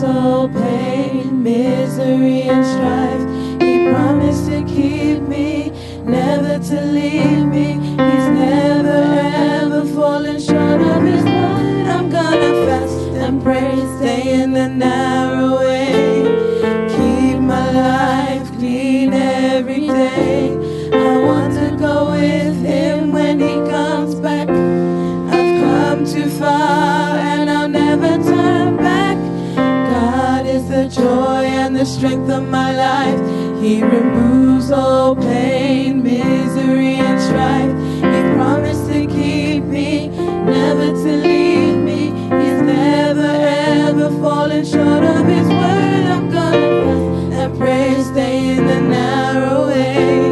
all pain, misery, and strife. He promised to keep me, never to leave me. He's never ever fallen short of his word. I'm gonna fast and pray, stay in the narrow way, keep my life clean every day. I want to go with him when he comes back. I've come too far and I'll never turn back. God is the joy and the strength of my life. He removes all pain, misery, and strife. He promised to keep me, never to leave me. He's never ever fallen short of his word. I'm gonna fast and pray, stay in the narrow way,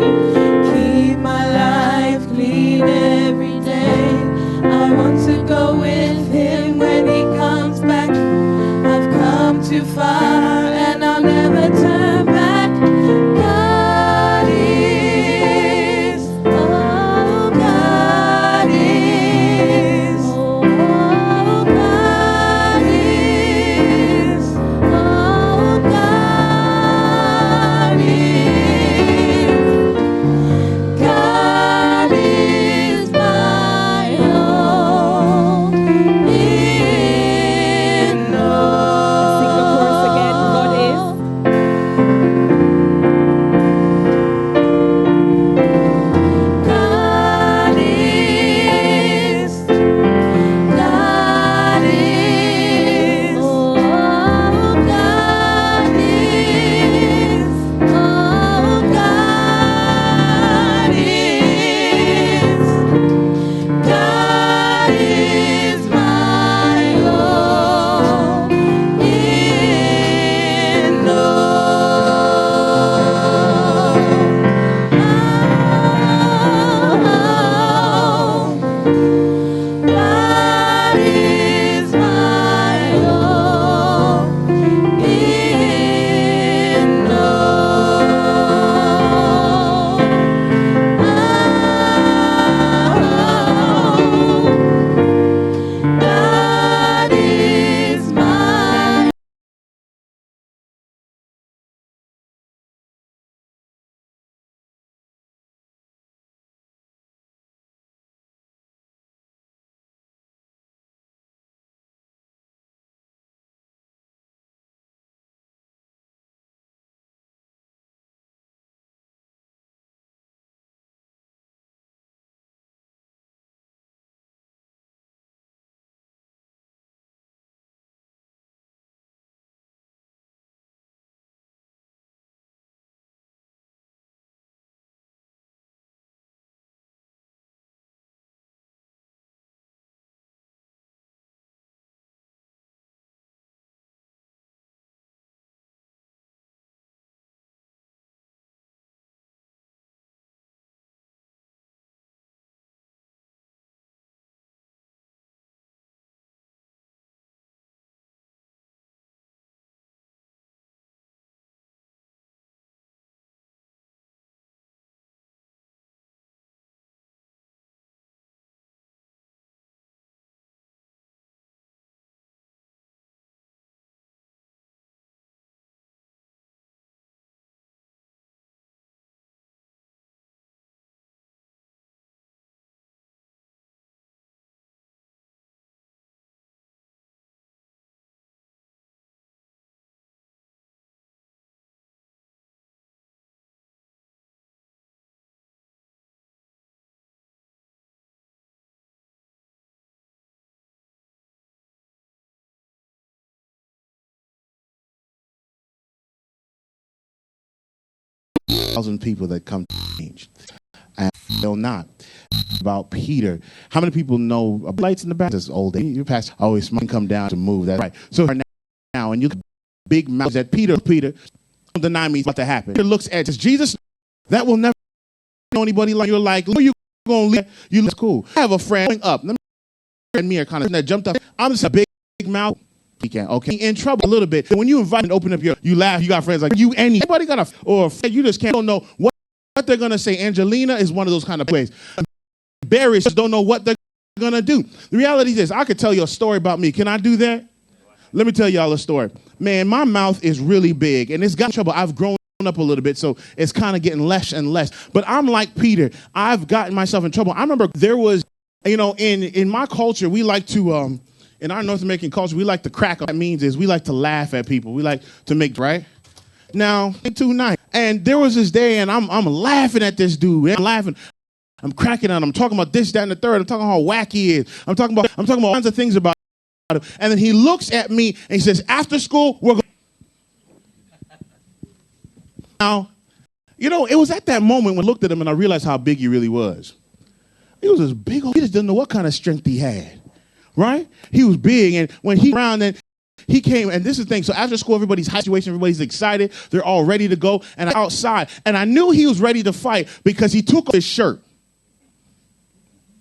keep my life clean every day. I want to go with him when he comes back. I've come too far and I'll never turn back. God is, oh God is, oh God is, oh God is. God is my all in all. Sing the chorus again. God is. God is, God is, oh God is, oh God is. God is my all in all. God is my all in all. God is my thousand people that come to change, and they'll not. About Peter, how many people know lights in the back? This old day, your pastor always come down to move. That's right. So now, and you big mouth that Peter, don't deny me, it's about to happen. Peter looks at Jesus. That will never know anybody like you're like. Who you gonna leave? You look cool. I have a friend going up. Let me and me are kind of that jumped up. I'm just a big mouth. He can okay in trouble a little bit. When you invite and open up you laugh. You got friends like you. Anybody got or you just don't know what they're gonna say. Angelina is one of those kind of plays. Barriers don't know what they're gonna do. The reality is, I could tell you a story about me. Can I do that? Let me tell y'all a story. Man, my mouth is really big, and it's got trouble. I've grown up a little bit, so it's kind of getting less and less. But I'm like Peter. I've gotten myself in trouble. I remember there was, in my culture, we like to, in our North American culture, we like to crack. What that means is we like to laugh at people. We like to make, right? Now, too nice. And there was this day, and I'm laughing at this dude. I'm laughing. I'm cracking on him. I'm talking about this, that, and the third. I'm talking about how wacky he is. I'm talking about all kinds of things about him. And then he looks at me and he says, after school, we're going. Now, it was at that moment when I looked at him and I realized how big he really was. He was this big old, he just didn't know what kind of strength he had, right? He was big, and when he around, and he came, and this is the thing. So after school, everybody's high situation, everybody's excited. They're all ready to go, and I'm outside. And I knew he was ready to fight because he took off his shirt.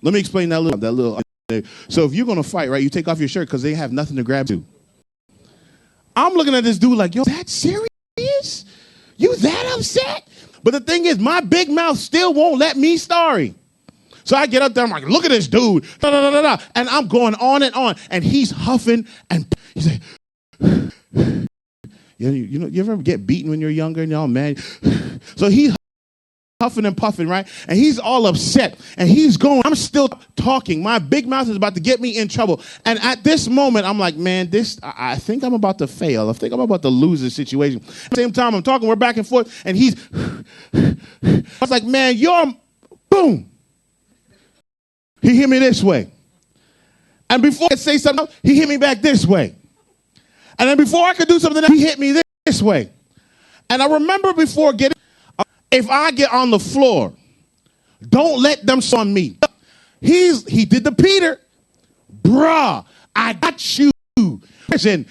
Let me explain that little. So if you're going to fight, right, you take off your shirt because they have nothing to grab to. I'm looking at this dude like, yo, that serious? You that upset? But the thing is, my big mouth still won't let me story. So I get up there, I'm like, look at this dude. Da, da, da, da, da. And I'm going on and on. And he's huffing and he's like, you ever get beaten when you're younger and you're all mad? So he's huffing and puffing, right? And he's all upset. And he's going, I'm still talking. My big mouth is about to get me in trouble. And at this moment, I'm like, man, I think I'm about to fail. I think I'm about to lose this situation. At the same time, I'm talking, we're back and forth. And I was like, man, boom. He hit me this way. And before I could say something else, he hit me back this way. And then before I could do something else, he hit me this way. And I remember before if I get on the floor, don't let them on me. He did the Peter. Bruh, I got you. Listen,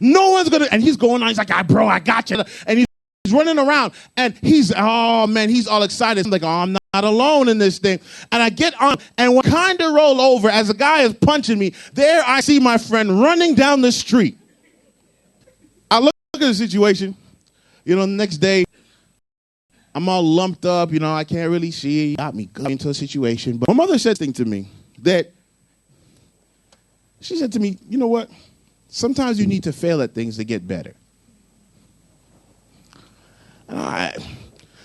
no one's going to, and he's going on, he's like, bro, I got you. And he's running around, and he's all excited. I'm like, I'm not alone in this thing. And I get on, and when I kind of roll over, as the guy is punching me, there I see my friend running down the street. I look at the situation. The next day, I'm all lumped up. I can't really see. He got me into a situation. But my mother said something to me that she said to me, you know what? Sometimes you need to fail at things to get better. And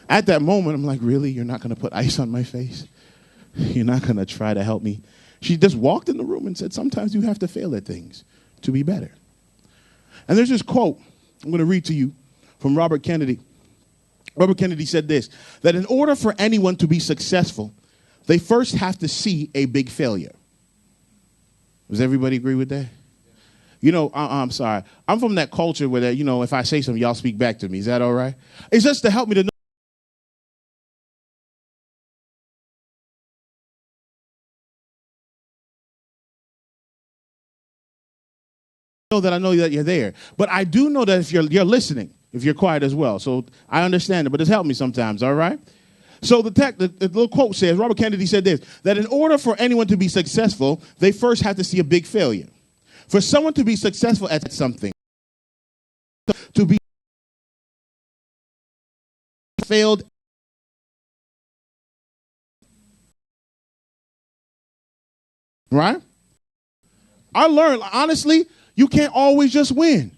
at that moment, I'm like, really? You're not going to put ice on my face? You're not going to try to help me? She just walked in the room and said, sometimes you have to fail at things to be better. And there's this quote I'm going to read to you from Robert Kennedy. Robert Kennedy said this, that in order for anyone to be successful, they first have to see a big failure. Does everybody agree with that? I'm sorry. I'm from that culture where, if I say something, y'all speak back to me. Is that all right? It's just to help me to know that I know that you're there. But I do know that if you're listening, if you're quiet as well. So I understand it, but it's helped me sometimes, all right? So the little quote says, Robert Kennedy said this, that in order for anyone to be successful, they first have to see a big failure. For someone to be successful at something, to be failed, right? I learned, honestly, you can't always just win.